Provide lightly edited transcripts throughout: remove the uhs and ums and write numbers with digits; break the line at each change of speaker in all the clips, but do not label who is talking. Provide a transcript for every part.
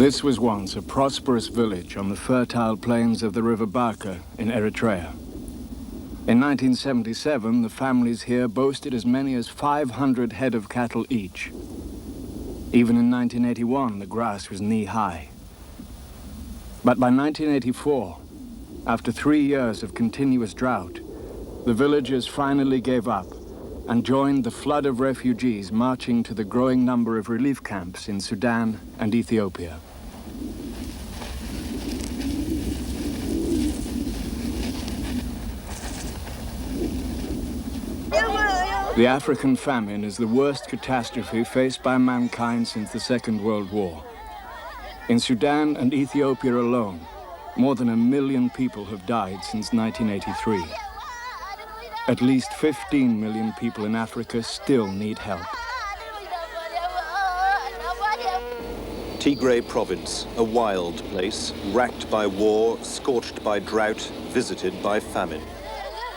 This was once a prosperous village on the fertile plains of the River Barka in Eritrea. In 1977, the families here boasted as many as 500 head of cattle each. Even in 1981, the grass was knee-high. But by 1984, after 3 years of continuous drought, the villagers finally gave up and joined the flood of refugees marching to the growing number of relief camps in Sudan and Ethiopia. The African famine is the worst catastrophe faced by mankind since the Second World War. In Sudan and Ethiopia alone, more than 1 million people have died since 1983. At least 15 million people in Africa still need help.
Tigray province, a wild place, racked by war, scorched by drought, visited by famine.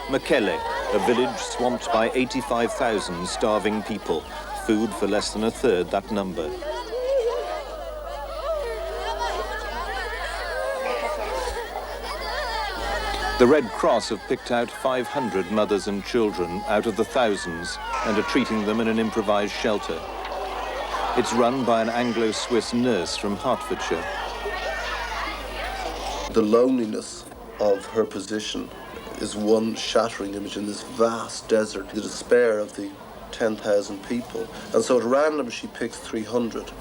Mekele, a village swamped by 85,000 starving people, food for less than a third that number. The Red Cross have picked out 500 mothers and children out of the thousands and are treating them in an improvised shelter. It's run by an Anglo-Swiss nurse from Hertfordshire.
The loneliness of her position is one shattering image in this vast desert, the despair of the 10,000 people. And so at random she picks 300.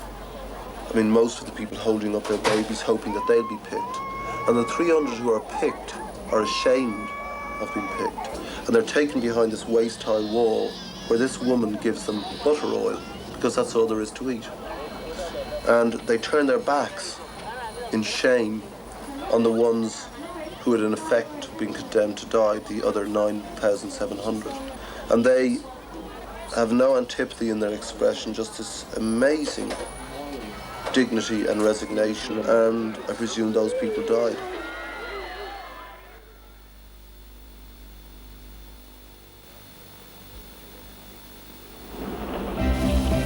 I mean, most of the people holding up their babies hoping that they'll be picked. And the 300 who are picked are ashamed of being picked. And they're taken behind this waist-high wall where this woman gives them butter oil, because that's all there is to eat. And they turn their backs in shame on the ones who had in effect been condemned to die, the other 9,700. And they have no antipathy in their expression, just this amazing dignity and resignation, and I presume those people died.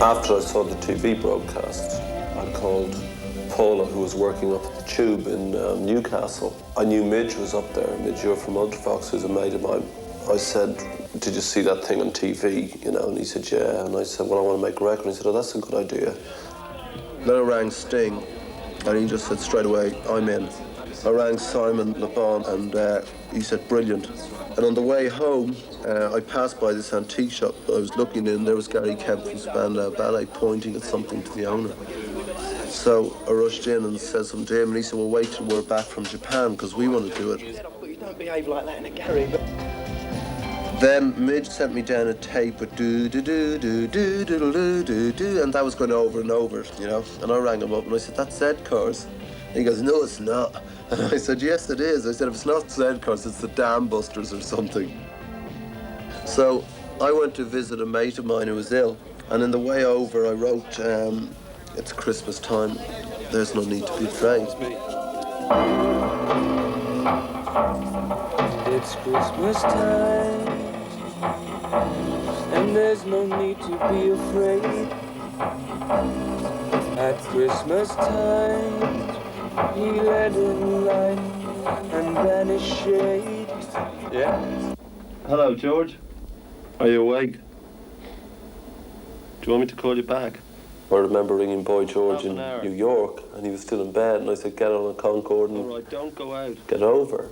After I saw the TV broadcast, I called Paula, who was working up at the Tube in Newcastle. I knew Midge was up there. Midge, you're from Ultrafox, who's a mate of mine. I said, did you see that thing on TV? You know, and he said, yeah. And I said, well, I want to make a record. And he said, oh, that's a good idea. Then I rang Sting, and he just said straight away, I'm in. I rang Simon Le Bon, and he said, brilliant. And on the way home, I passed by this antique shop. I was looking in, there was Gary Kemp from Spandau Ballet pointing at something to the owner. So I rushed in and said something to him, and he said, well, wait till we're back from Japan, because we want to do it.
You don't behave like that in a Gary.
Then Midge sent me down a tape with do-do-do-do-do-do-do-do-do, and that was going over and over, you know. And I rang him up, and I said, that's Z-Cars. And he goes, no, it's not. And I said, yes, it is. I said, if it's not Z-Cars, it's the Dam Busters or something. So I went to visit a mate of mine who was ill, and in the way over I wrote, it's Christmas time, there's no need to be afraid.
It's Christmas time, and there's no need to be afraid. At Christmas time, he let in light and banished shade.
Yeah? Hello, George. Are you awake? Do you want me to call you back? I remember ringing Boy George in New York, and he was still in bed, and I said, get on a Concorde and all right, don't go out. Get over.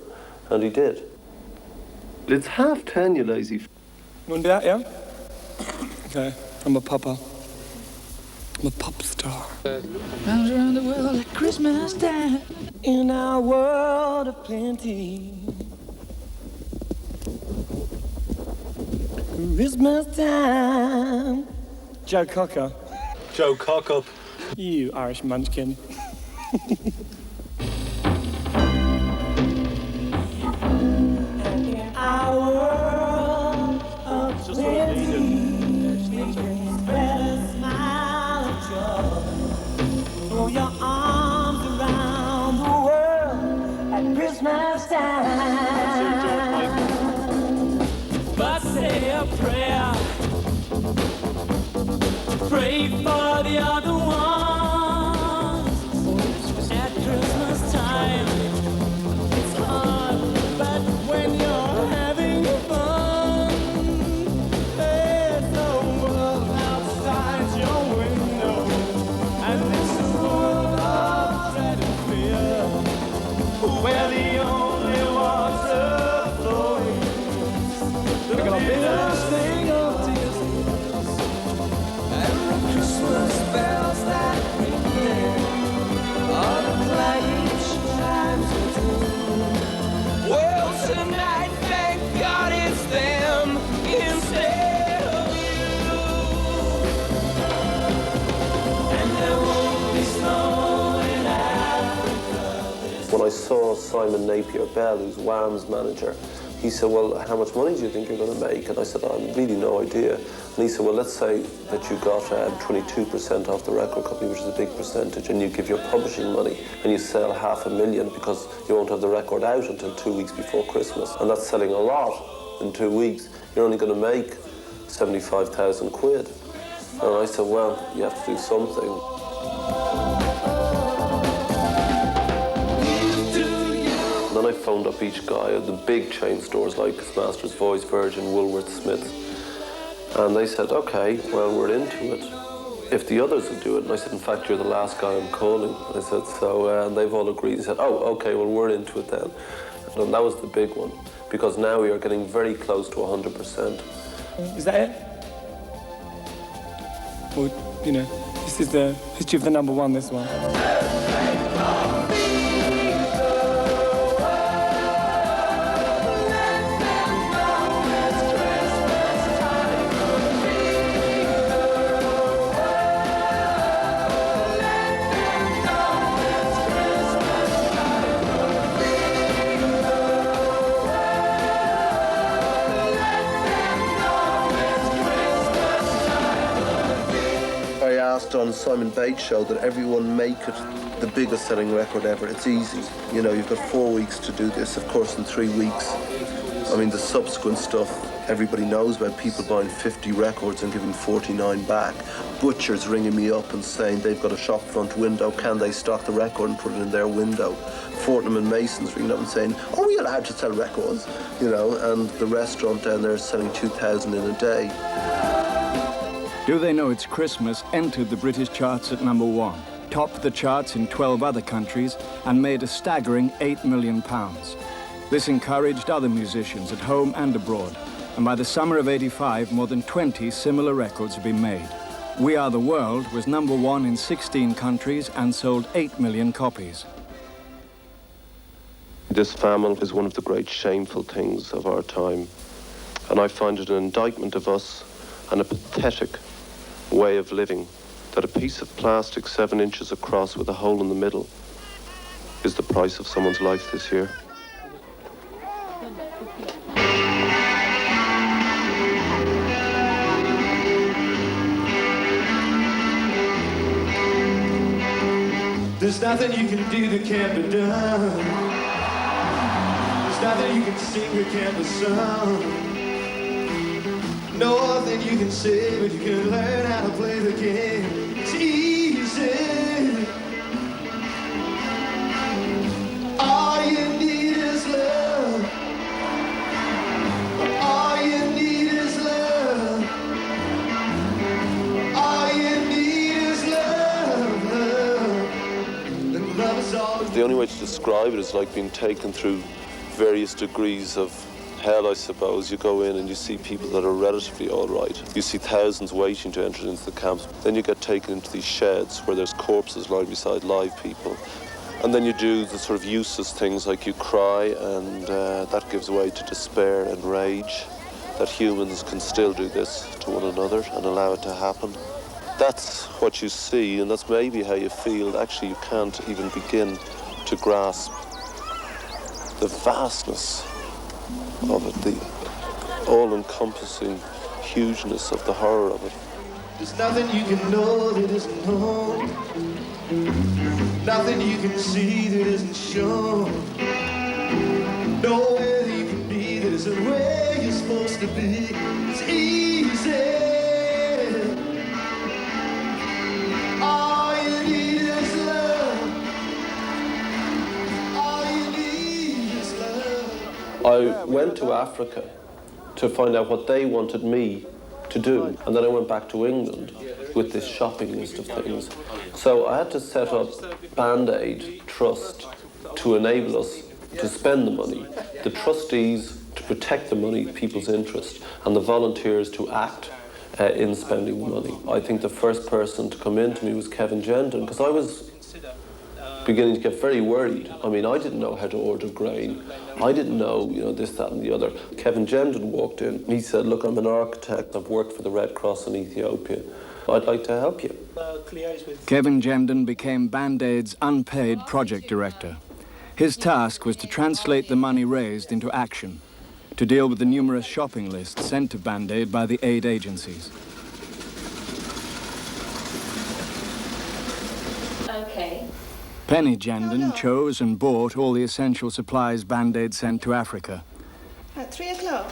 And he did. It's 10:30, you lazy
You want to do that, yeah? Okay, I'm a papa. I'm a pop star.
Round around the world at Christmas time, in our world of plenty. Christmas time.
Joe Cocker.
Joe Cockup.
You Irish munchkin.
In our world of plenty, spread a smile of joy. Throw your arms around the world at Christmas time. But say a prayer. Pray for the other ones.
I saw Simon Napier-Bell, who's Wham's manager. He said, well, how much money do you think you're going to make? And I said, I have really no idea. And he said, well, let's say that you got 22% off the record company, which is a big percentage, and you give your publishing money and you sell $500,000 because you won't have the record out until 2 weeks before Christmas. And that's selling a lot in 2 weeks. You're only going to make 75,000 quid. And I said, well, you have to do something. Then I phoned up each guy at the big chain stores like Master's Voice, Virgin, Woolworths, Smiths. And they said, okay, well, we're into it. If the others will do it. And I said, in fact, you're the last guy I'm calling. I said, so, and they've all agreed. They said, oh, okay, well, we're into it then. And that was the big one, because now we are getting very close to 100%.
Is that it? Or, you know, this is the history of the number one, this one.
On Simon Bates' show that everyone make it the biggest selling record ever. It's easy. You know, you've got 4 weeks to do this. Of course, in 3 weeks, I mean, the subsequent stuff everybody knows about, people buying 50 records and giving 49 back. Butchers ringing me up and saying they've got a shop front window, can they stock the record and put it in their window? Fortnum and Mason's ringing up and saying, are we allowed to sell records? You know, and the restaurant down there is selling 2,000 in a day.
Do They Know It's Christmas entered the British charts at number 1, topped the charts in 12 other countries, and made a staggering £8 million. This encouraged other musicians at home and abroad, and by the summer of '85, more than 20 similar records had been made. We Are the World was number 1 in 16 countries and sold 8 million copies.
This famine is one of the great shameful things of our time, and I find it an indictment of us and a pathetic way of living, that a piece of plastic 7 inches across with a hole in the middle is the price of someone's life this year.
There's nothing you can do that can't be done. There's nothing you can sing that can't be sung. Nothing you can say, but you can learn how to play the game. It's easy. All you need is love. All you need is love. All you need is love. And love is all.
The only way to describe it is like being taken through various degrees of hell, I suppose. You go in and you see people that are relatively all right. You see thousands waiting to enter into the camps. Then you get taken into these sheds where there's corpses lying beside live people. And then you do the sort of useless things like you cry, and that gives way to despair and rage, that humans can still do this to one another and allow it to happen. That's what you see, and that's maybe how you feel. Actually, you can't even begin to grasp the vastness of it, the all-encompassing hugeness of the horror of it.
There's nothing you can know that isn't known. Nothing you can see that isn't shown. Nowhere that you can be that isn't where you're supposed to be. It's easy. All you need is love. All you need is love.
I went to Africa to find out what they wanted me to do, and then I went back to England with this shopping list of things. So I had to set up Band-Aid Trust to enable us to spend the money, the trustees to protect the money, people's interest, and the volunteers to act in spending the money. I think the first person to come in to me was Kevin Gendon, because I was beginning to get very worried. I mean, I didn't know how to order grain. I didn't know, this, that, and the other. Kevin Gendon walked in. He said, look, I'm an architect. I've worked for the Red Cross in Ethiopia. I'd like to help you.
Kevin Gendon became Band-Aid's unpaid project director. His task was to translate the money raised into action, to deal with the numerous shopping lists sent to Band-Aid by the aid agencies.
Okay.
Penny Jenden chose and bought all the essential supplies Band-Aid sent to Africa.
At 3 o'clock.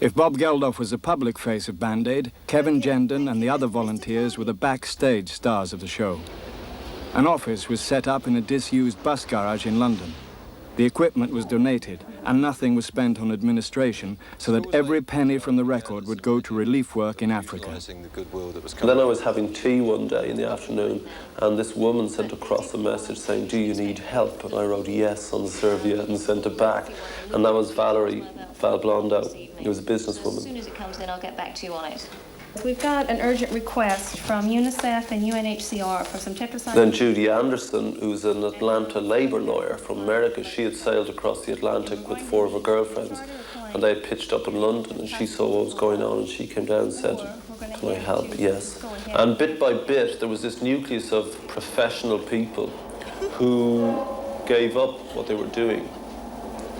If Bob Geldof was the public face of Band-Aid, Kevin Jenden and the other volunteers were the backstage stars of the show. An office was set up in a disused bus garage in London. The equipment was donated, and nothing was spent on administration, so that every penny from the record would go to relief work in Africa.
And then I was having tea one day in the afternoon, and this woman sent across a message saying, "Do you need help?" And I wrote yes on the serviette and sent it back. And that was Valerie Valblondo. It was a businesswoman.
As soon as it comes in, I'll get back to you on it.
We've got an urgent request from UNICEF and UNHCR for some tetracycline.
Then Judy Anderson, who's an Atlanta labor lawyer from America, she had sailed across the Atlantic with 4 of her girlfriends, and they had pitched up in London, and she saw what was going on, and she came down and said, "Can I help?" Yes. And bit by bit, there was this nucleus of professional people who gave up what they were doing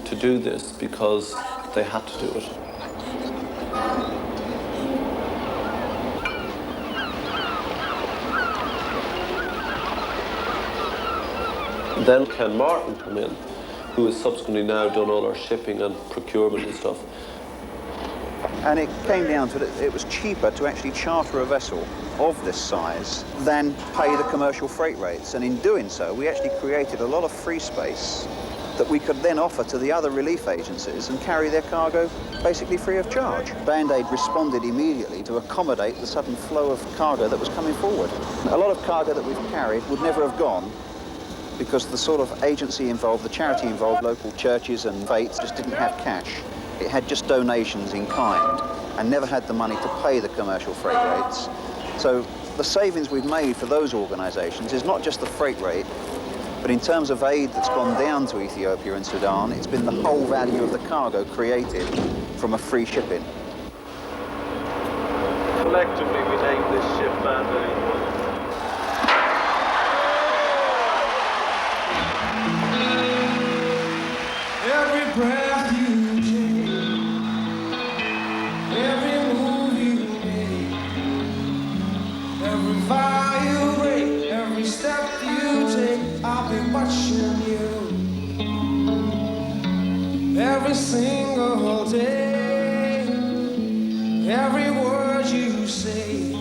to do this because they had to do it. Then Ken Martin came in, who has subsequently now done all our shipping and procurement and stuff.
And it came down to it was cheaper to actually charter a vessel of this size than pay the commercial freight rates. And in doing so, we actually created a lot of free space that we could then offer to the other relief agencies and carry their cargo basically free of charge. Band-Aid responded immediately to accommodate the sudden flow of cargo that was coming forward. A lot of cargo that we've carried would never have gone because the sort of agency involved, the charity involved, local churches and faiths just didn't have cash. It had just donations in kind and never had the money to pay the commercial freight rates. So the savings we've made for those organisations is not just the freight rate, but in terms of aid that's gone down to Ethiopia and Sudan, it's been the whole value of the cargo created from a free shipping.
Collectively, we named this ship Band-Aid.
Every breath you take, every move you make, every vow you break, every step you take, I'll be watching you. Every single day, every word you say,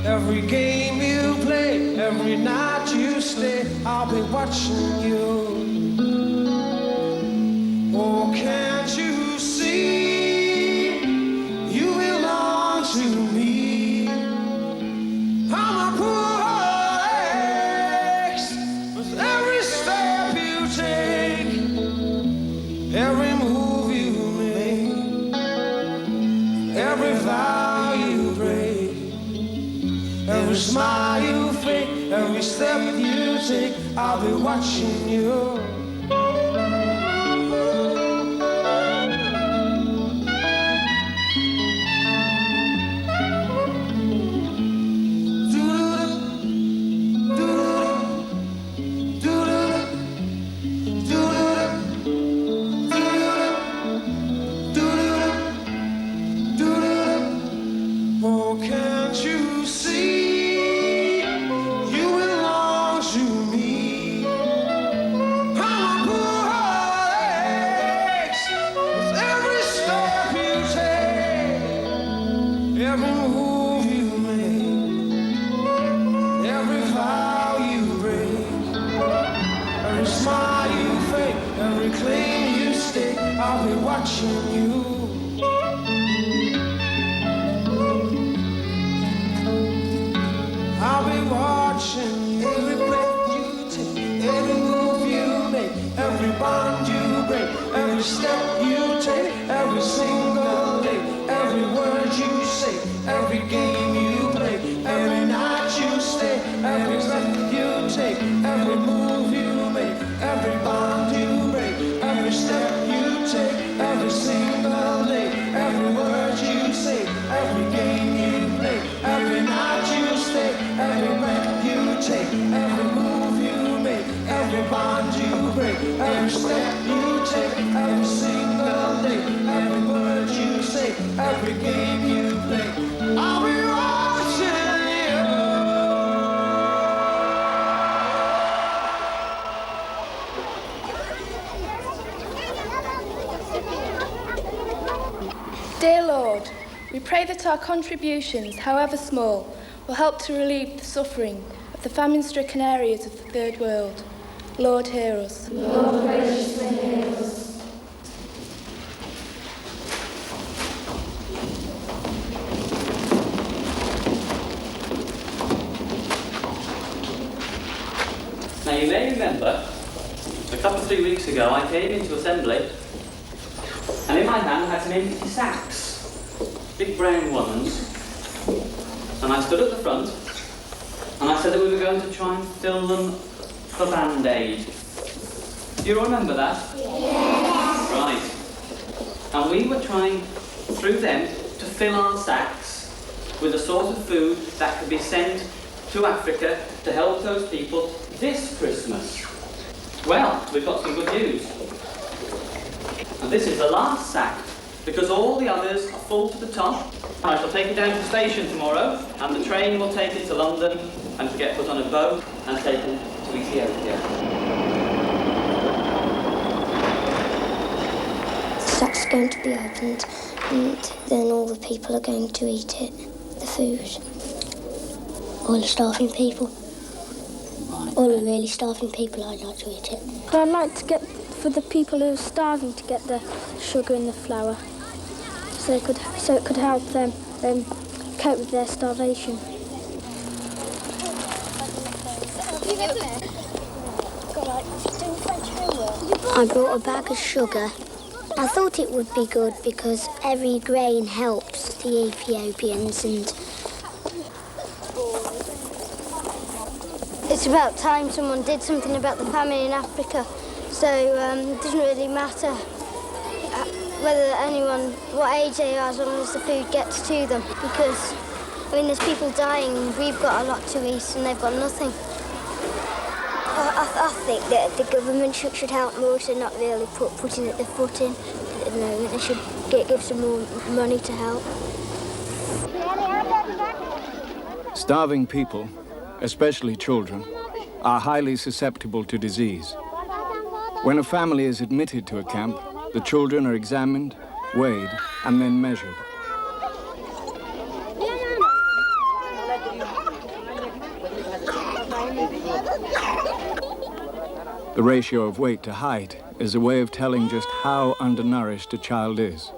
every game you play, every night you stay, I'll be watching you. Oh, can't you see, you belong to me. I'm a poor ex, with every step you take, every move you make, every vow you break, every smile you fake, every step you take, I'll be watching you. Every bond you break, every step you take, every single day.
Dear Lord, we pray that our contributions, however small, will help to relieve the suffering of the famine-stricken areas of the Third World. Lord, hear us.
Lord, graciously hear us.
Now you may remember, a couple of 3 weeks ago I came into assembly and in my hand I had some empty sacks, big brown ones, and I stood at the front and I said that we were going to try and fill them for Band-Aid. Do you remember that? Yes. Right. And we were trying through them to fill our sacks with a sort of food that could be sent to Africa to help those people this Christmas. Well, we've got some good news. And this is the last sack, because all the others are full to the top. I shall take it down to the station tomorrow, and the train will take it to London, and to get put on a boat and taken to Ethiopia.
The sack's going to be opened, and then all the people are going to eat it, the food. All the starving people. All the really starving people, I'd like to eat it.
I'd like to get, for the people who are starving, to get the sugar and the flour, so it could help them cope with their starvation.
I brought a bag of sugar. I thought it would be good because every grain helps the Ethiopians, and it's about time someone did something about the famine in Africa. So it doesn't really matter whether anyone, what age they are, as long as the food gets to them. Because, I mean, there's people dying and we've got a lot to eat and they've got nothing. I think that the government should help more, so not really putting their foot in at the moment. They should give some more money to help.
Starving people, especially children, are highly susceptible to disease. When a family is admitted to a camp, the children are examined, weighed, and then measured. The ratio of weight to height is a way of telling just how undernourished a child is.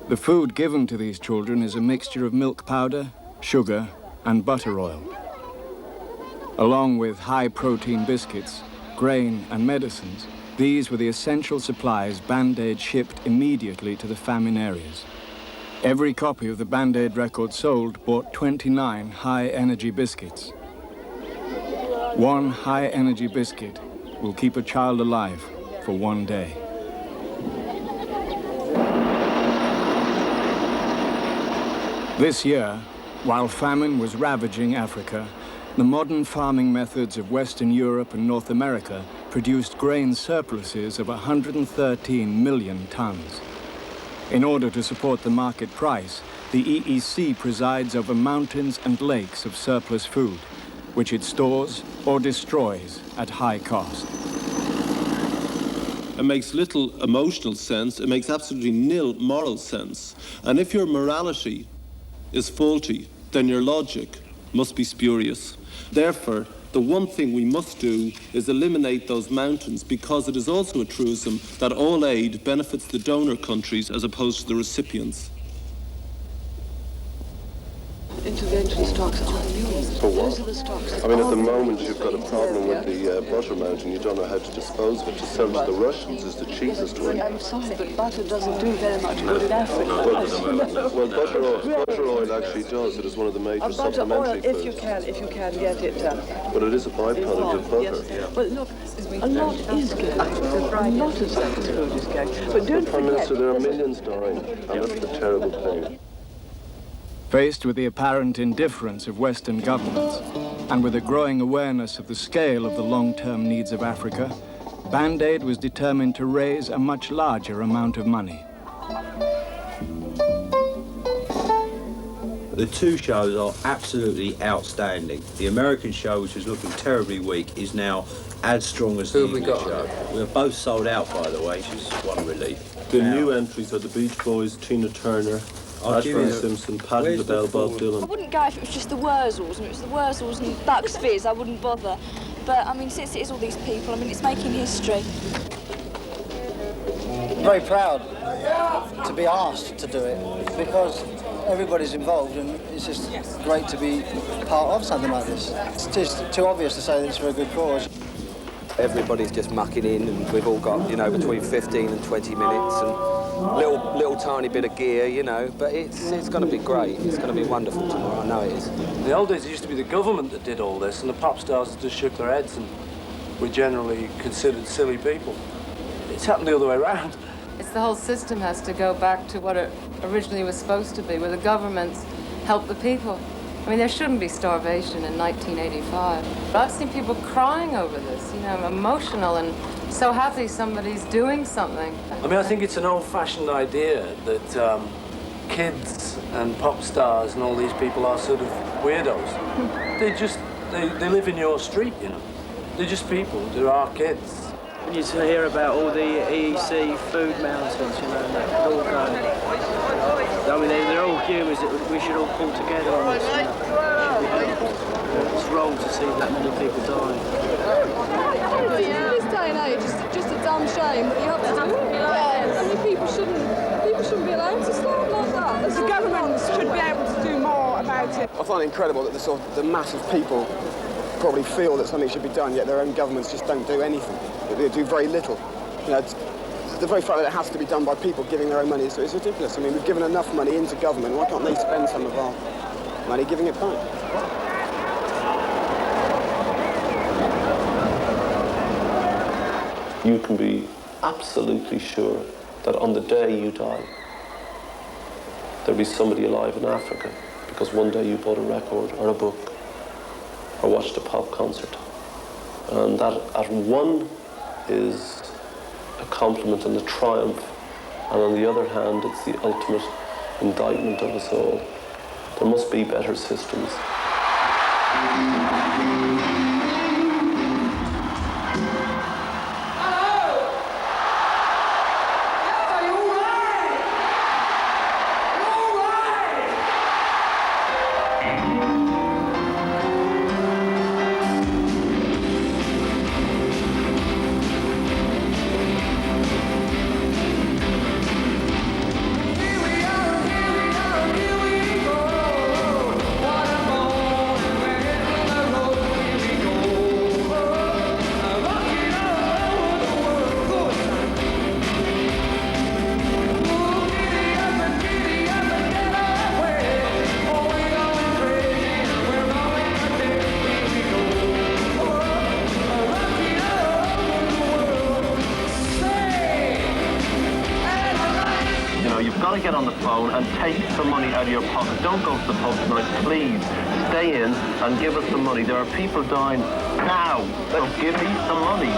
The food given to these children is a mixture of milk powder, sugar, and butter oil. Along with high-protein biscuits, grain, and medicines, these were the essential supplies Band-Aid shipped immediately to the famine areas. Every copy of the Band-Aid record sold bought 29 high-energy biscuits. One high-energy biscuit will keep a child alive for one day. This year, while famine was ravaging Africa, the modern farming methods of Western Europe and North America produced grain surpluses of 113 million tons. In order to support the market price, the EEC presides over mountains and lakes of surplus food, which it stores or destroys at high cost.
It makes little emotional sense. It makes absolutely nil moral sense. And if your morality is faulty, then your logic must be spurious. Therefore, the one thing we must do is eliminate those mountains, because it is also a truism that all aid benefits the donor countries as opposed to the recipients.
Intervention stocks are new.
For what?
Those are the stocks.
I mean, at the moment you've got a problem with the butter mountain. You don't know how to dispose of it. To sell to the Russians is the cheapest way.
I'm sorry, but butter doesn't do very much good in Africa.
Well, butter oil actually does. It is one of the major supplementary foods.
If you can get it.
But it is a byproduct of butter.
Yes. Well, look, a lot is going. A lot of surplus food is going. But don't
Prime
forget...
Minister, there are millions dying, and that's the terrible thing.
Faced with the apparent indifference of Western governments, and with a growing awareness of the scale of the long-term needs of Africa, Band-Aid was determined to raise a much larger amount of money.
The two shows are absolutely outstanding. The American show, which was looking terribly weak, is now as strong as the English show. We're both sold out, by the way, which is one relief.
The new entries are the Beach Boys, Tina Turner, Ashford Simpson, Paddy LaBelle, Bob Dylan.
I wouldn't go if it was just the Wurzels. If it was the Wurzels and Bucks Fizz, I wouldn't bother. But, I mean, since it is all these people, I mean, it's making history.
Very proud to be asked to do it because everybody's involved and it's just great to be part of something like this. It's just too obvious to say that it's for a good cause.
Everybody's just mucking in and we've all got, you know, between 15 and 20 minutes and little tiny bit of gear, you know, but it's going to be great. It's going to be wonderful tomorrow, I know it is.
In the old days, it used to be the government that did all this and the pop stars just shook their heads and were generally considered silly people. It's happened the other way around.
It's the whole system has to go back to what it originally was supposed to be, where the governments help the people. I mean, there shouldn't be starvation in 1985. But I've seen people crying over this, you know, emotional and so happy somebody's doing something.
I mean, I think it's an old-fashioned idea that kids and pop stars and all these people are sort of weirdos. They live in your street, you know. They're just people. They're our kids.
You hear about all the EEC food mountains, you know, and that could all go. I mean, they're all humans that we should all pull together on this. It should be helpful. It's wrong to see that many people dying.
In this day and age, it's just a damn shame that you have to do it. I mean, people shouldn't be allowed to starve like that.
The government should be able to do more about it.
I find it incredible that the mass of people probably feel that something should be done, yet their own governments just don't do anything. They do very little. You know, the very fact that it has to be done by people giving their own money is ridiculous. I mean, we've given enough money into government. Why can't they spend some of our money giving it back?
You can be absolutely sure that on the day you die, there'll be somebody alive in Africa because one day you bought a record or a book or watched a pop concert. And that at one is a compliment and a triumph, and on the other hand, it's the ultimate indictment of us all. There must be better systems.
Get on the phone and take some money out of your pocket. Don't go to the pub tonight, please. Stay in and give us some money. There are people dying now. So give me some money.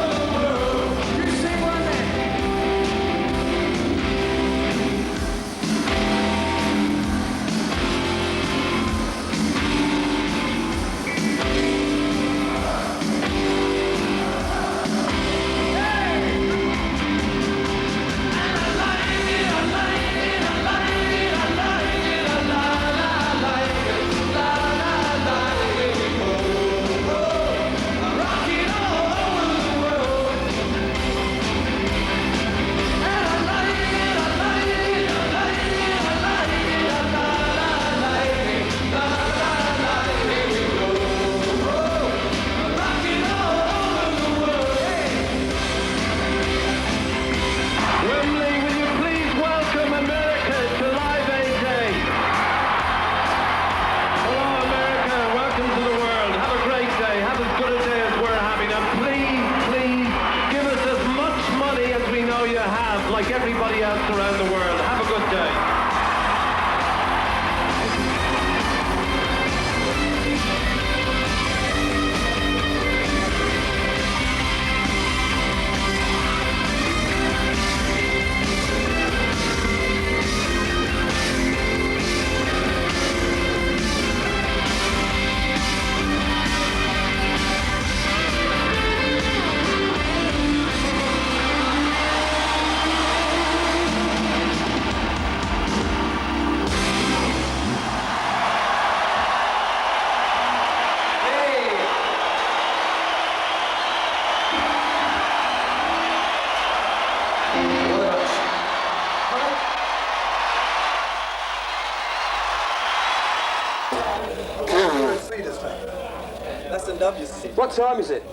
What time is it?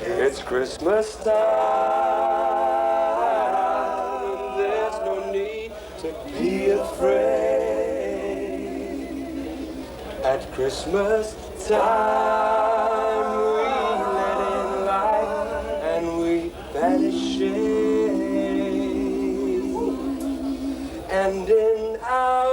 It's Christmas time, and there's no need to be afraid. At Christmas time, we let in light and we banish shame. And in our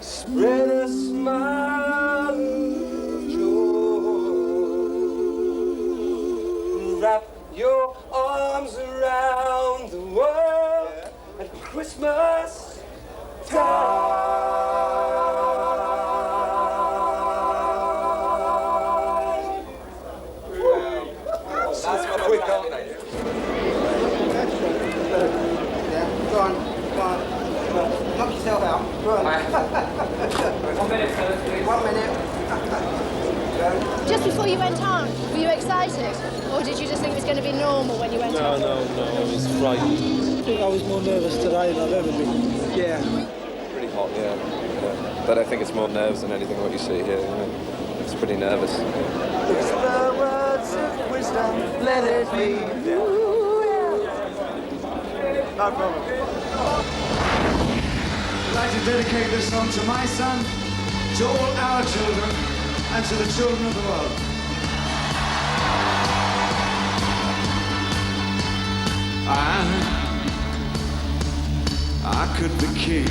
spread a smile of joy. Wrap your arms around the world at Christmas time. That's quick, aren't they?
Yeah, go on. Knock yourself out. Go on.
1 minute, sir, please.
1 minute.
Just before you went on, were you excited? Or did you just think it was going to be normal when you went on?
No, I was frightened.
I think I was more nervous today than I've ever been. Yeah.
Pretty hot, yeah. But I think it's more nerves than anything what you see here. It's pretty nervous.
It's the words of wisdom, let it be. No problem.
I'd like to dedicate this song to my son, to all our children, and to the children of the world. I could be king,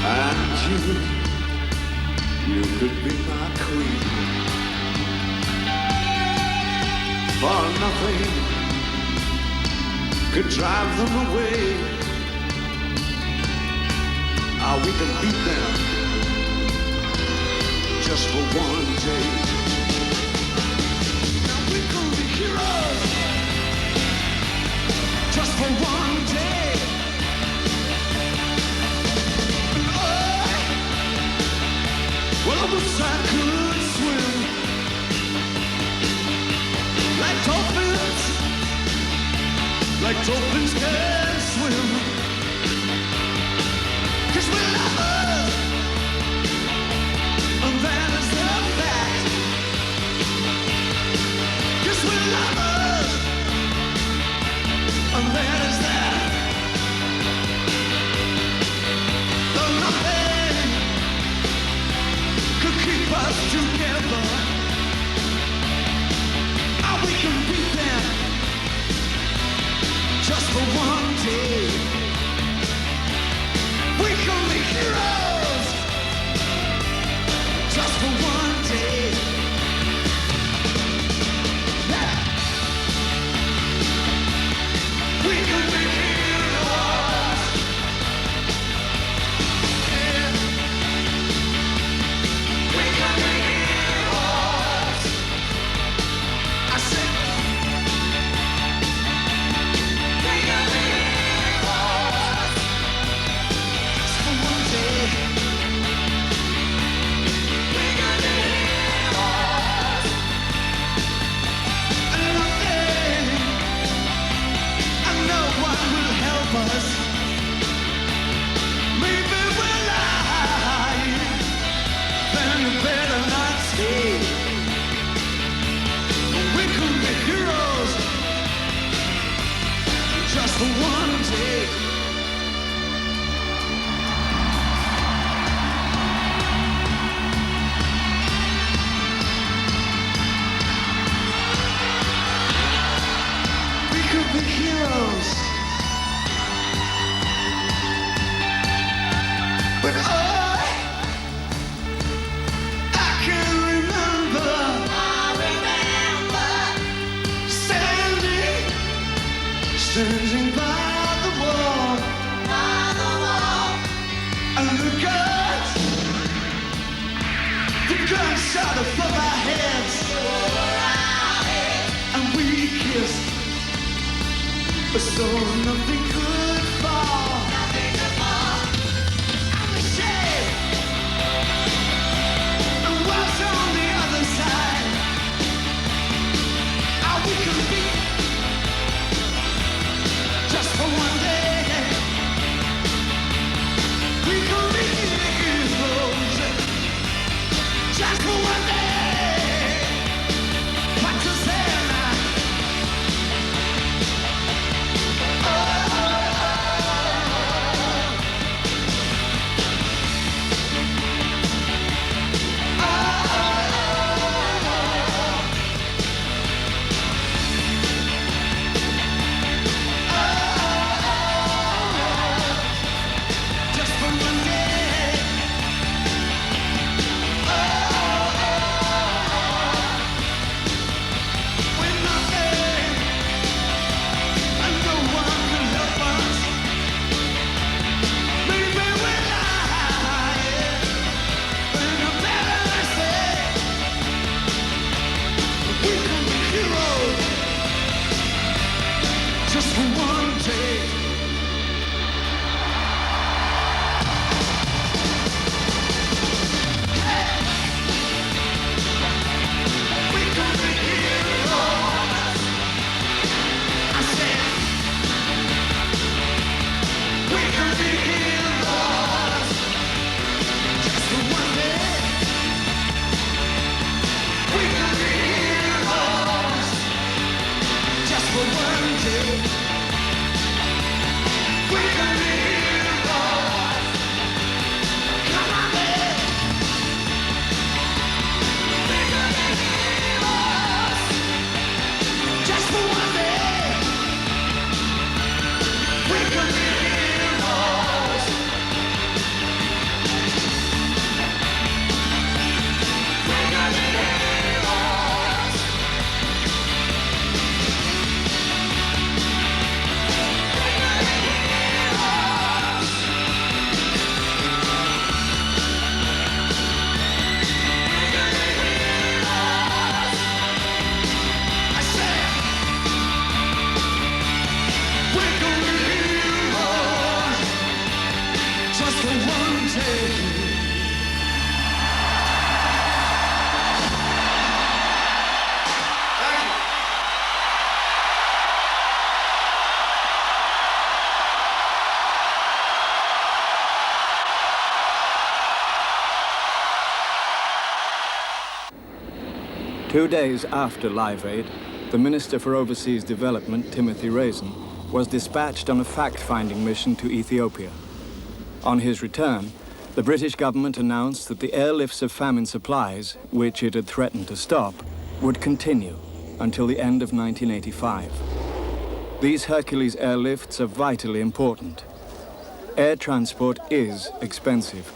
and you could be my queen. For nothing could drive them away. We can beat them just for one day. Now we can be heroes just for one day. And well, I wish I could swim like dolphins can swim. 'Cause we're lovers, and that is the fact. 'Cause we're lovers, and that is that. Though nothing could keep us together, we can beat them just for one day. We can be heroes just for one day. Yeah. We can be heroes. Yeah. We can be heroes. I said we can be heroes just for one day. We can be heroes. And nothing, and no one will help us. Maybe we're lying, then you better not stay. We can be heroes just for one day. We could be heroes, but I can remember. Standing by the wall, and the guns shot above our heads, and we kissed, but so nothing could fall. And the shade, and what's on the other side? We can be just for one day. just for one day.
2 days after Live Aid, the Minister for Overseas Development, Timothy Raisin, was dispatched on a fact-finding mission to Ethiopia. On his return, the British government announced that the airlifts of famine supplies, which it had threatened to stop, would continue until the end of 1985. These Hercules airlifts are vitally important. Air transport is expensive,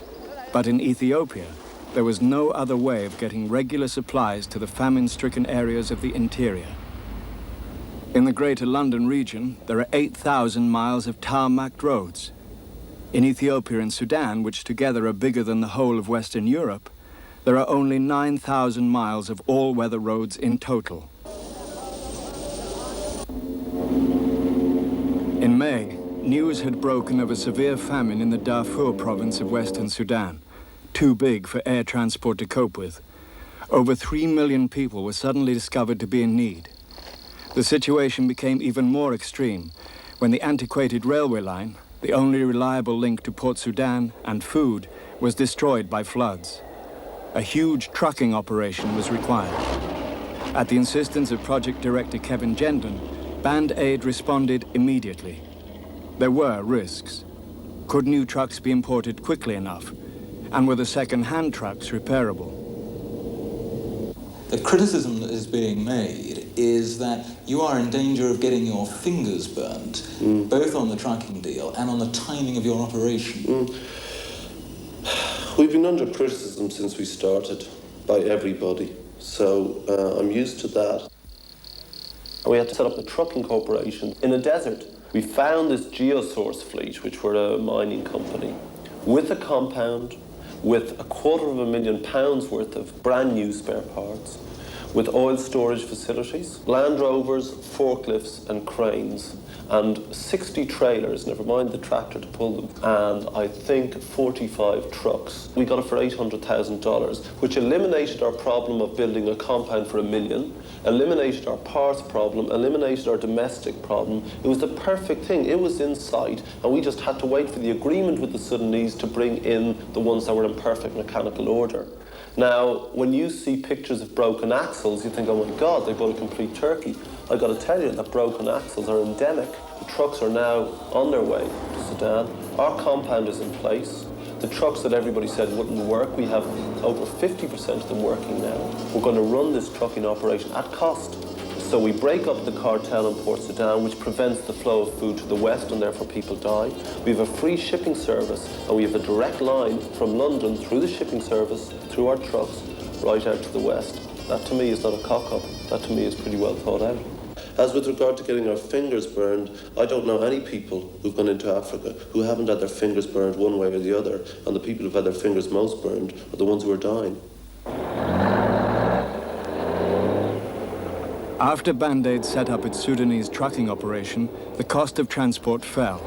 but in Ethiopia, there was no other way of getting regular supplies to the famine-stricken areas of the interior. In the Greater London region, there are 8,000 miles of tarmacked roads. In Ethiopia and Sudan, which together are bigger than the whole of Western Europe, there are only 9,000 miles of all-weather roads in total. In May, news had broken of a severe famine in the Darfur province of Western Sudan, too big for air transport to cope with. Over 3 million people were suddenly discovered to be in need. The situation became even more extreme when the antiquated railway line, the only reliable link to Port Sudan and food, was destroyed by floods. A huge trucking operation was required. At the insistence of project director Kevin Gendon, Band Aid responded immediately. There were risks. Could new trucks be imported quickly enough? And were the second-hand trucks repairable?
The criticism that is being made is that you are in danger of getting your fingers burnt, both on the trucking deal and on the timing of your operation.
We've been under criticism since we started by everybody, so I'm used to that. We had to set up a trucking corporation in a desert. We found this Geosource fleet, which were a mining company, with a compound, with £250,000 worth of brand new spare parts, with oil storage facilities, Land Rovers, forklifts and cranes, and 60 trailers, never mind the tractor to pull them, and I think 45 trucks. We got it for $800,000, which eliminated our problem of building a compound for $1 million, eliminated our parts problem, eliminated our domestic problem. It was the perfect thing. It was in sight, and we just had to wait for the agreement with the Sudanese to bring in the ones that were in perfect mechanical order. Now, when you see pictures of broken axles, you think, oh my God, they built a complete turkey. I got to tell you that broken axles are endemic. The trucks are now on their way to Sudan. Our compound is in place. The trucks that everybody said wouldn't work, we have over 50% of them working now. We're going to run this trucking operation at cost. So we break up the cartel in Port Sudan, which prevents the flow of food to the west, and therefore people die. We have a free shipping service, and we have a direct line from London through the shipping service, through our trucks, right out to the west. That to me is not a cock-up. That to me is pretty well thought out. As with regard to getting our fingers burned, I don't know any people who've gone into Africa who haven't had their fingers burned one way or the other, and the people who've had their fingers most burned are the ones who are dying.
After Band Aid set up its Sudanese trucking operation, the cost of transport fell.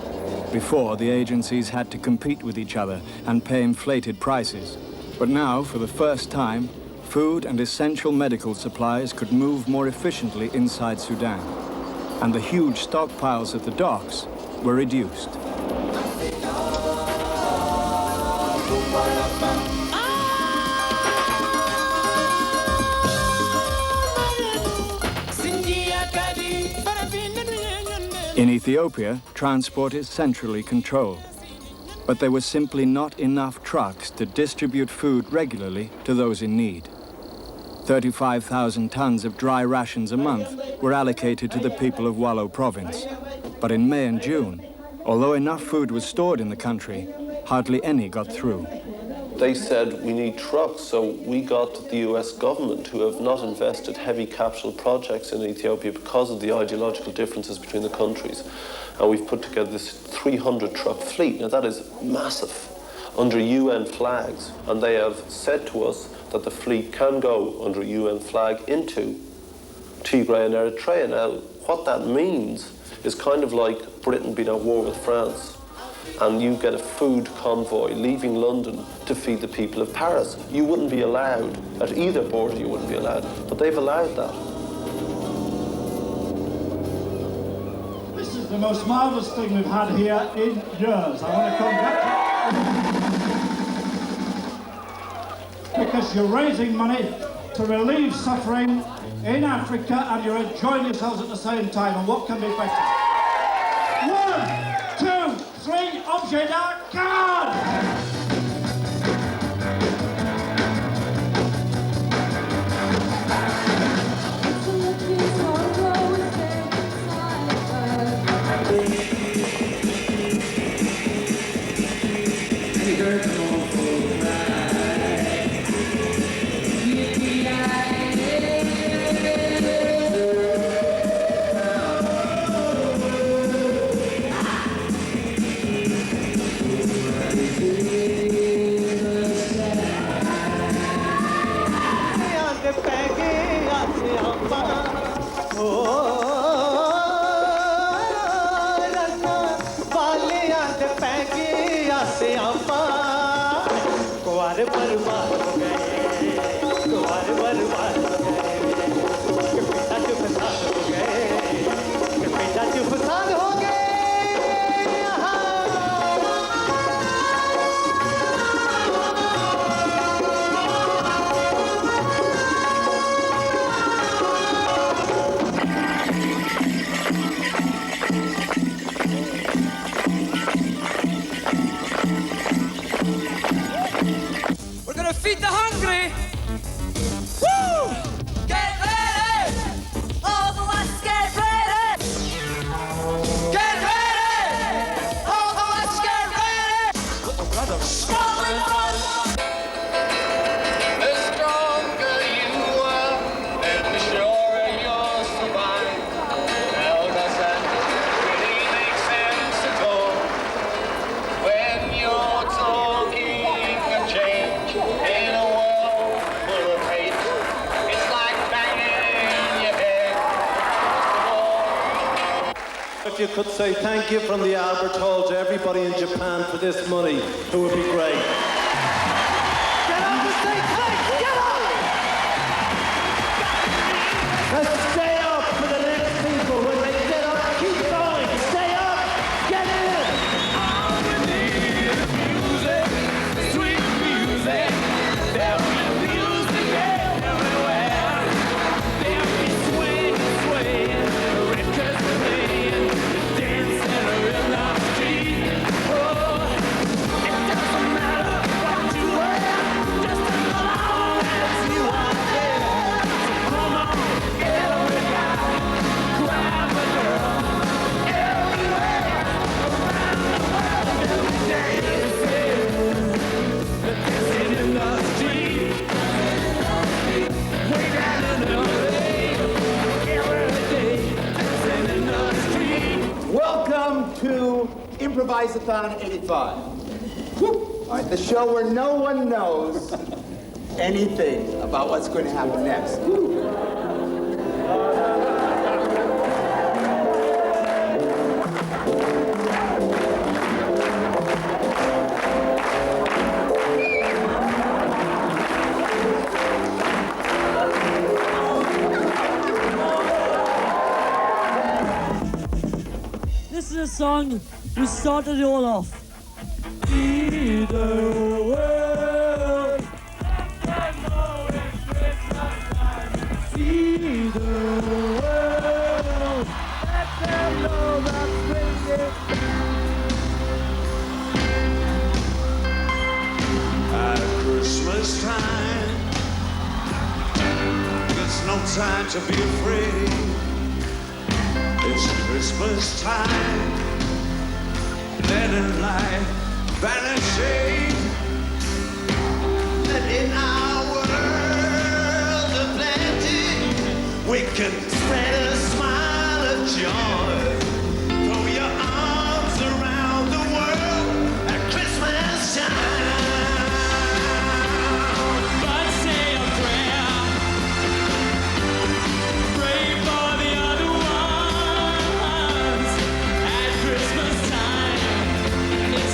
Before, the agencies had to compete with each other and pay inflated prices. But now, for the first time, food and essential medical supplies could move more efficiently inside Sudan, and the huge stockpiles at the docks were reduced. In Ethiopia, transport is centrally controlled, but there were simply not enough trucks to distribute food regularly to those in need. 35,000 tons of dry rations a month were allocated to the people of Wallo province. But in May and June, although enough food was stored in the country, hardly any got through.
They said we need trucks, so we got the US government, who have not invested heavy capital projects in Ethiopia because of the ideological differences between the countries. And we've put together this 300 truck fleet. Now that is massive, under UN flags. And they have said to us that the fleet can go under UN flag into Tigray and Eritrea. Now, what that means is kind of like Britain being at war with France. and you get a food convoy leaving London to feed the people of Paris. You wouldn't be allowed, at either border you wouldn't be allowed, but they've allowed that.
This is the most marvellous thing we've had here in years. I want to congratulate you because you're raising money to relieve suffering in Africa and you're enjoying yourselves at the same time, and what can be better? 1, 2, 3, objet d'arcade!
Feed the hungry! Woo! Get ready! All the West, get ready! Get ready! All the West, get ready! Rolling on! The stronger you are, and the surer you'll survive. Now doesn't really make sense at all when you're talking of change.
If you could say thank you from the Albert Hall to everybody in Japan for this money, it would be great. Get up and say thanks! Get up! Let's stay up for the next people. When they get up, keep going. Stay up! Get in! All we need is music, sweet music. There'll be music everywhere. There'll be swing, swaying, records playing.
Welcome to Improvise-a-thon 85. Woo. All right, the show where no one knows anything about what's going to happen next.
This is a song we started it all off. Either world. Either world. Let them know that spring is
At Christmas time, it's no time to be afraid. It's Christmas time, letting light vanishing. That in our world of plenty, we can spread a smile of joy. Throw your arms around the world at Christmas time.
but say a prayer. Pray for the other ones at Christmas time. It's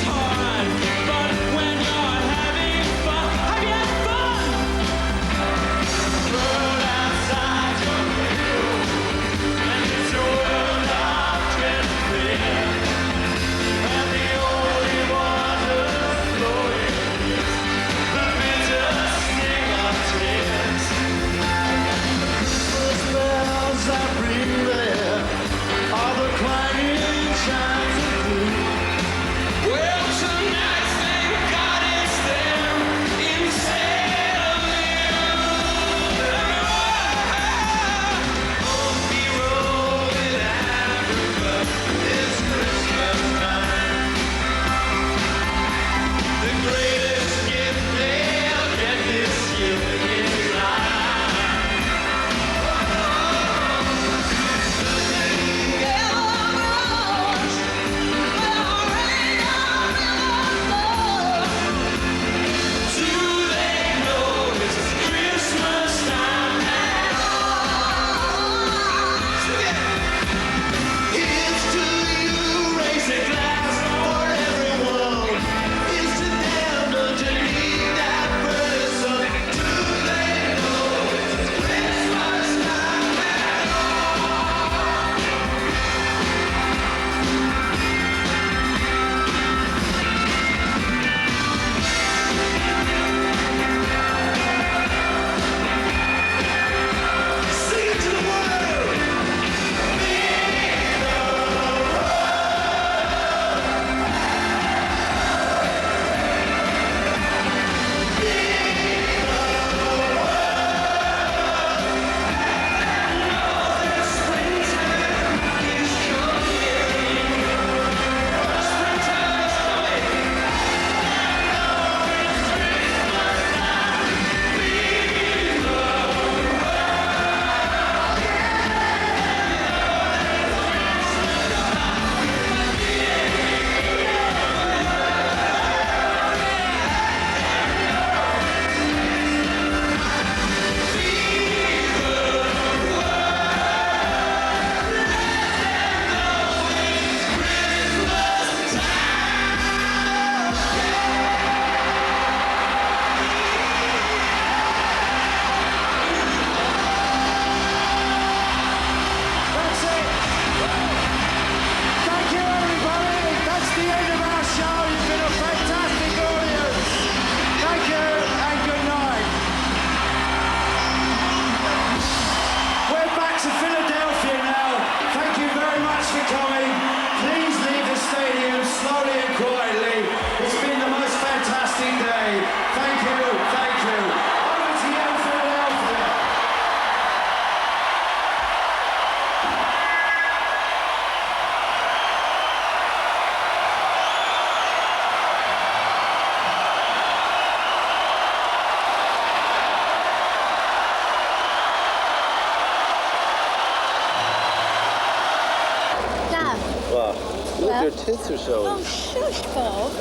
tits are showing.
Oh, shush, Bob.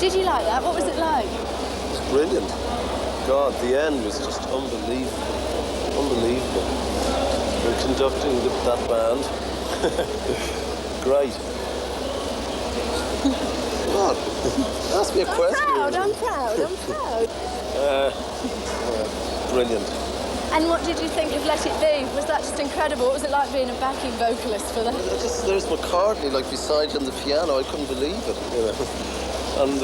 Did you like that? What was it like?
It's brilliant. God, the end was just unbelievable. Unbelievable. And conducting that band. Great. God, ask me a question.
I'm proud.
Brilliant.
And what did you think of Let It Be? Was that just incredible? What was it like being a backing vocalist for that?
There's McCartney, like, beside you on the piano. I couldn't believe it, you know. And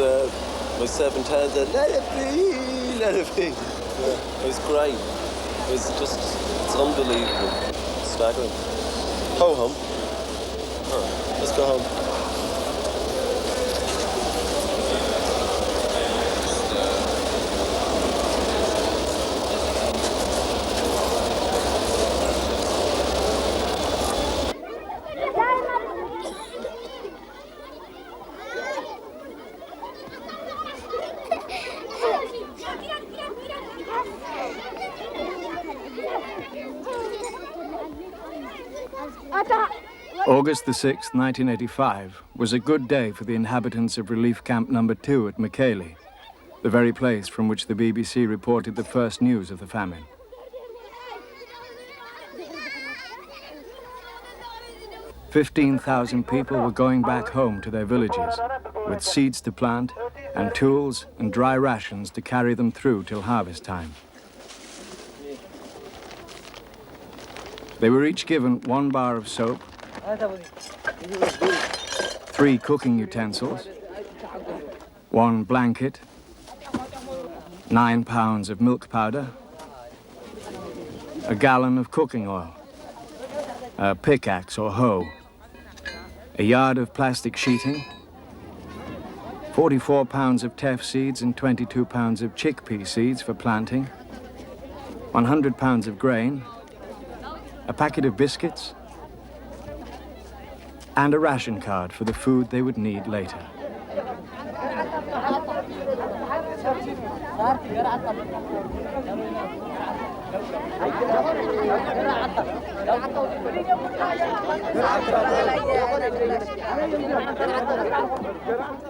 my 7/10 said, let it be, let it be. Yeah, it was great. It was just, it's unbelievable. Staggering. Ho hum. All right, let's go home.
August the 6th, 1985, was a good day for the inhabitants of Relief Camp No. 2 at Mekelle, the very place from which the BBC reported the first news of the famine. "15,000 people were going back home to their villages, with seeds to plant and tools and dry rations to carry them through till harvest time. They were each given 1 bar of soap, 3 cooking utensils, 1 blanket, 9 pounds of milk powder, a gallon of cooking oil, a pickaxe or hoe, a yard of plastic sheeting, 44 pounds of teff seeds and 22 pounds of chickpea seeds for planting, 100 pounds of grain, a packet of biscuits, and a ration card for the food they would need later.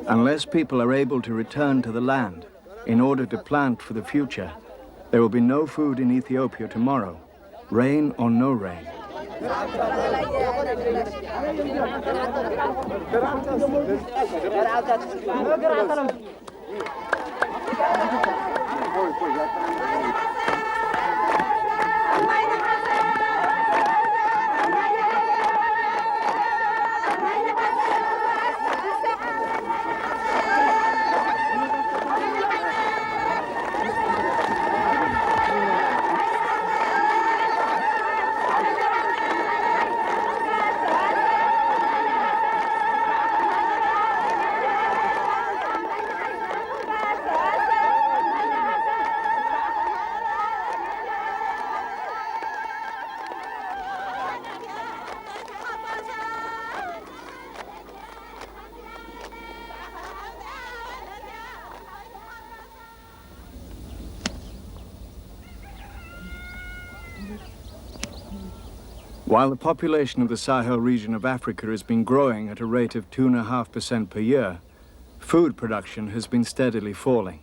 Unless people are able to return to the land in order to plant for the future, there will be no food in Ethiopia tomorrow, rain or no rain. While the population of the Sahel region of Africa has been growing at a rate of 2.5% per year, food production has been steadily falling.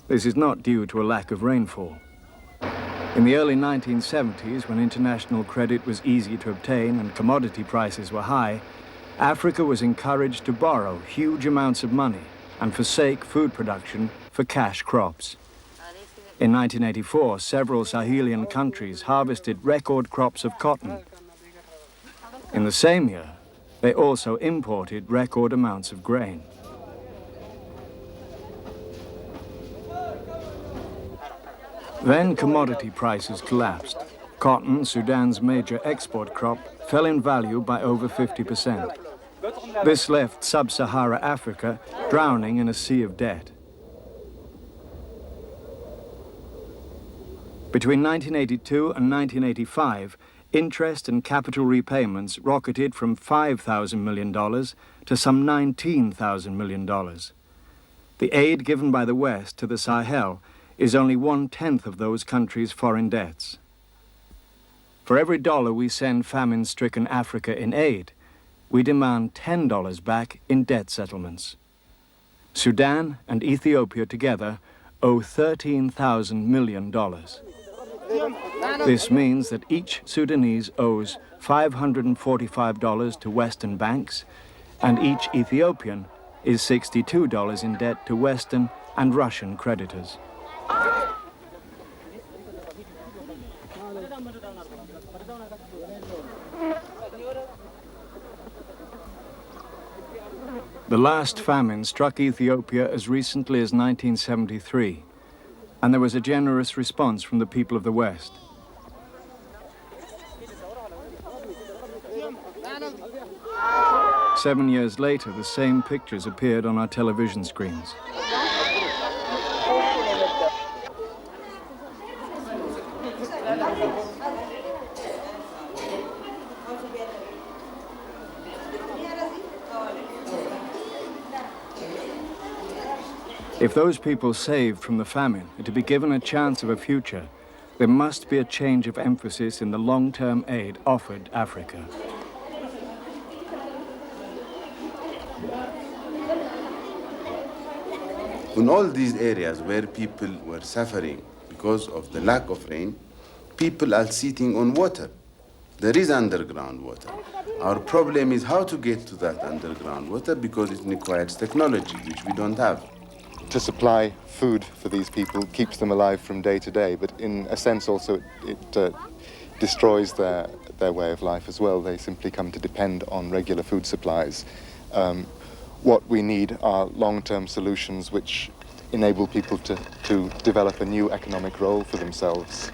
This is not due to a lack of rainfall. In the early 1970s, when international credit was easy to obtain and commodity prices were high, Africa was encouraged to borrow huge amounts of money and forsake food production for cash crops. In 1984, several Sahelian countries harvested record crops of cotton. In the same year, they also imported record amounts of grain. Then commodity prices collapsed. Cotton, Sudan's major export crop, fell in value by over 50%. This left sub-Sahara Africa drowning in a sea of debt. Between 1982 and 1985, interest and capital repayments rocketed from $5,000 million to some $19,000 million. The aid given by the West to the Sahel is only 1/10 of those countries' foreign debts. For every dollar we send famine-stricken Africa in aid, we demand $10 back in debt settlements. Sudan and Ethiopia together owe $13,000 million. This means that each Sudanese owes $545 to Western banks, and each Ethiopian is $62 in debt to Western and Russian creditors. The last famine struck Ethiopia as recently as 1973, and there was a generous response from the people of the West. Seven years later, the same pictures appeared on our television screens. If those people saved from the famine are to be given a chance of a future, there must be a change of emphasis in the long-term aid offered Africa.
In all these areas where people were suffering because of the lack of rain, people are sitting on water. There is underground water. Our problem is how to get to that underground water because it requires technology, which we don't have.
To supply food for these people keeps them alive from day to day, but in a sense also it destroys their way of life as well. They simply come to depend on regular food supplies. What we need are long-term solutions which enable people to develop a new economic role for themselves.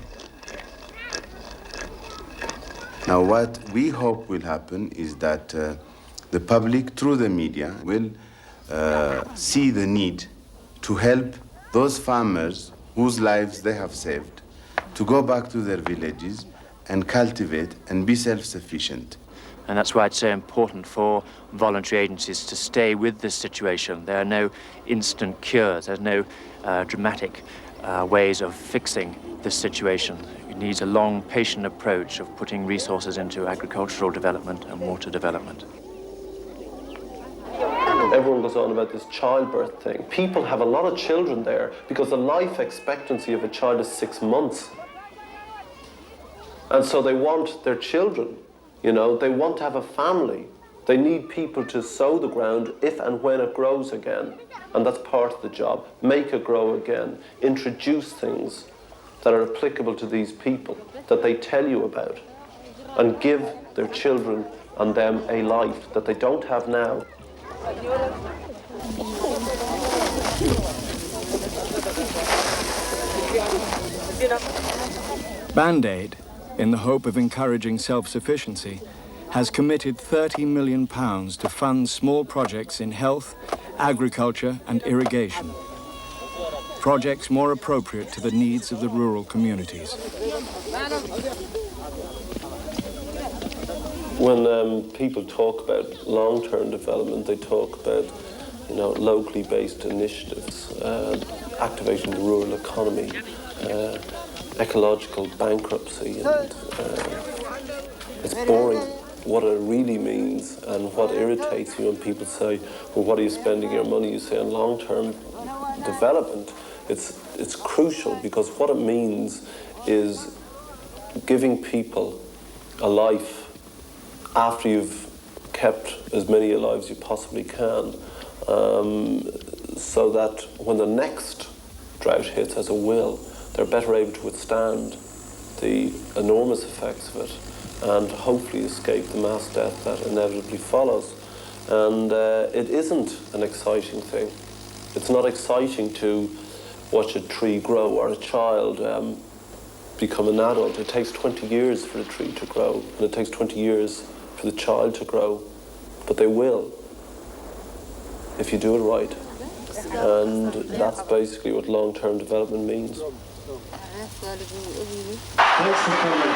Now what we hope will happen is that the public, through the media, will see the need to help those farmers whose lives they have saved to go back to their villages and cultivate and be self-sufficient.
And that's why it's so important for voluntary agencies to stay with this situation. There are no instant cures. There's no dramatic ways of fixing this situation. It needs a long, patient approach of putting resources into agricultural development and water development.
Everyone goes on about this childbirth thing. People have a lot of children there because the life expectancy of a child is 6 months. And so they want their children, you know, they want to have a family. They need people to sow the ground if and when it grows again. And that's part of the job. Make it grow again. Introduce things that are applicable to these people, that they tell you about. And give their children and them a life that they don't have now.
Band-Aid, in the hope of encouraging self-sufficiency, has committed £30 million to fund small projects in health, agriculture and irrigation. Projects more appropriate to the needs of the rural communities.
When people talk about long-term development, they talk about, you know, locally based initiatives, activating the rural economy, ecological bankruptcy, and it's boring. What it really means and what irritates me when people say, well, what are you spending your money? You say on long-term development. It's crucial because what it means is giving people a life after you've kept as many alive as you possibly can, so that when the next drought hits, as it will, they're better able to withstand the enormous effects of it and hopefully escape the mass death that inevitably follows. And it isn't an exciting thing. It's not exciting to watch a tree grow or a child become an adult. It takes 20 years for the tree to grow, and it takes 20 years for the child to grow, but they will if you do it right. And that's basically what long-term development means.
Thanks for coming.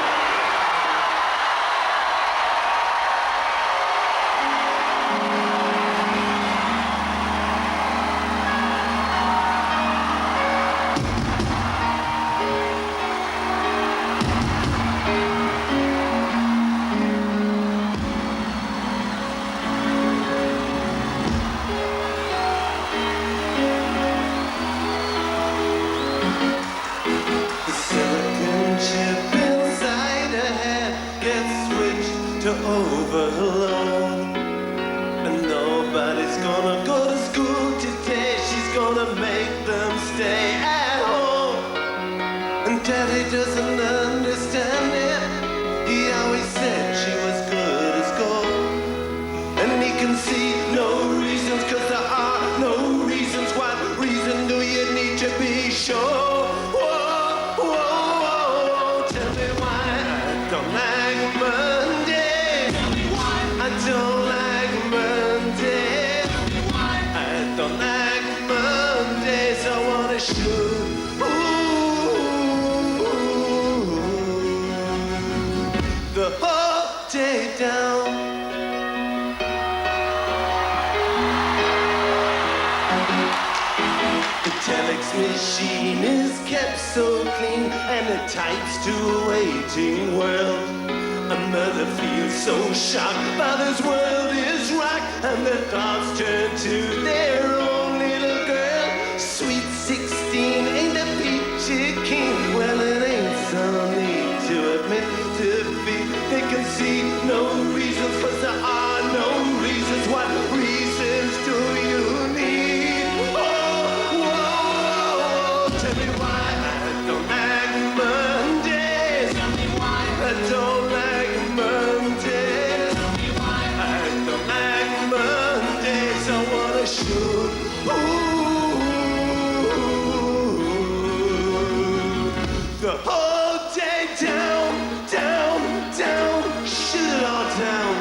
shoot. The whole day down. The telex machine is kept so clean, and it types to a waiting world. A mother feels so shocked, father's world is rocked, and their thoughts turn to their own little girl. Sweet 16 ain't a peachy keen. Well, it ain't so neat to admit defeat. They can see no reasons, 'cause there are no reasons. What reasons do you need? Oh, whoa, tell me why I don't like Mondays. Tell me why I don't like Mondays. Tell me why I don't like Mondays. I wanna shoot. The whole day down, down, down, shoot it all down.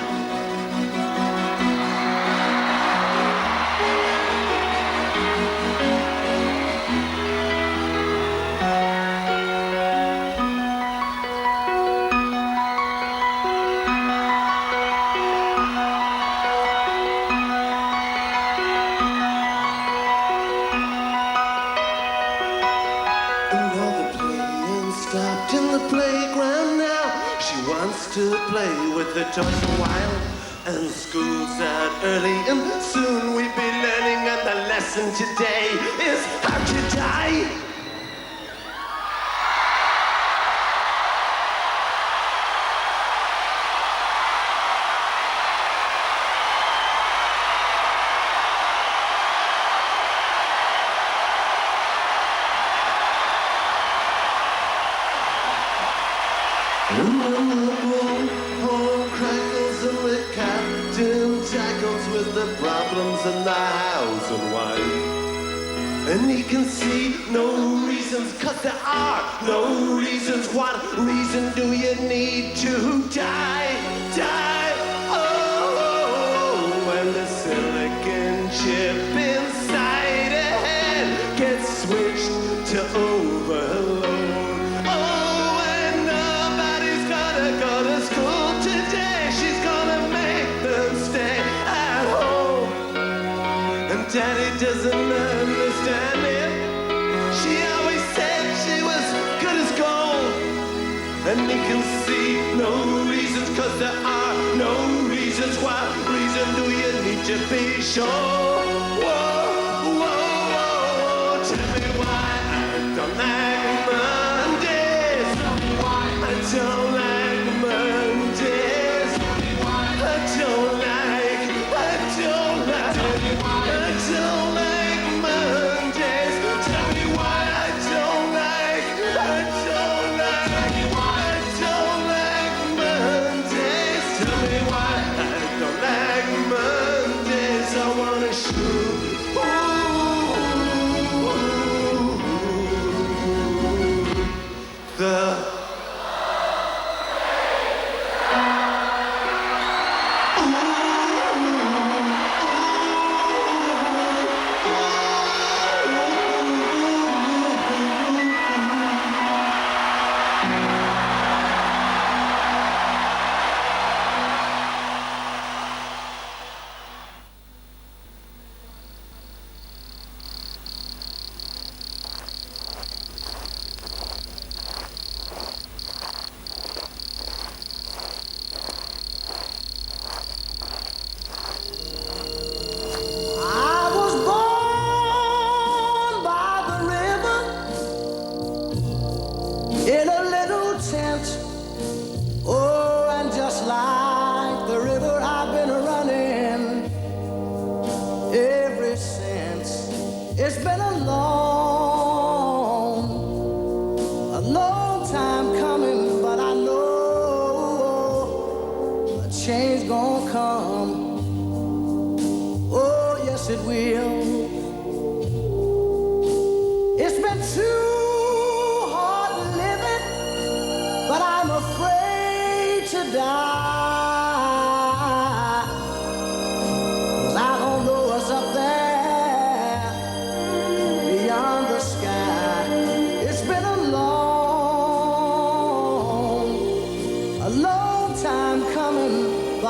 Another playing stopped in the playground now. She wants to play with the toys a while. And school's out early, and soon we'll be learning. And the lesson today is how to die. Crackles and the captain tackles with the problems in the house and wife. And he can see no reasons, 'cause there are no reasons. What reason do you need to die? Die! Oh, when the silicon chip inside a head gets switched to overload. Oh, and nobody's gonna go to school today. She's gonna make them stay at home. And Daddy doesn't understand it. She always said she was good as gold. And he can see no reasons, 'cause there are no reasons. What reason do you need to be sure? Whoa, whoa, whoa. Tell me why I don't like Mondays. Tell me why I don't like Mondays. Tell me why I don't like Mondays. Tell me why I don't like Mondays. Tell me why I don't like Mondays. I wanna shoot. Ooh.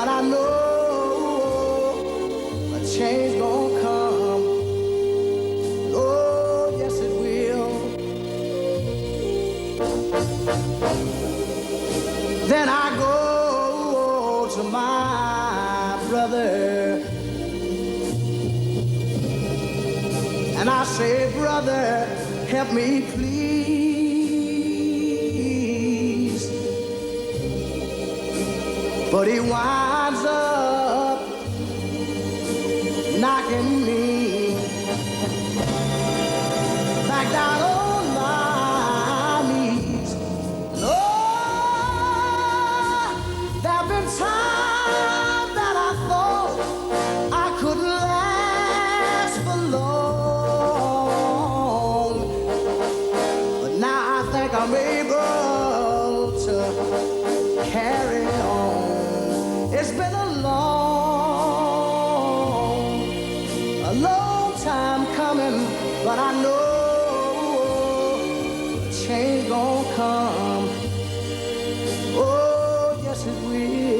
but I know a change gonna come. Oh, yes it will. Then I go to my brother and I say, brother, help me please. But he winds up knocking me back down on my knees. Oh, there've been times that I thought I couldn't last for long, but now I think I'm able to carry on. It's been a long time coming, but I know a change gonna come. Oh, yes it will.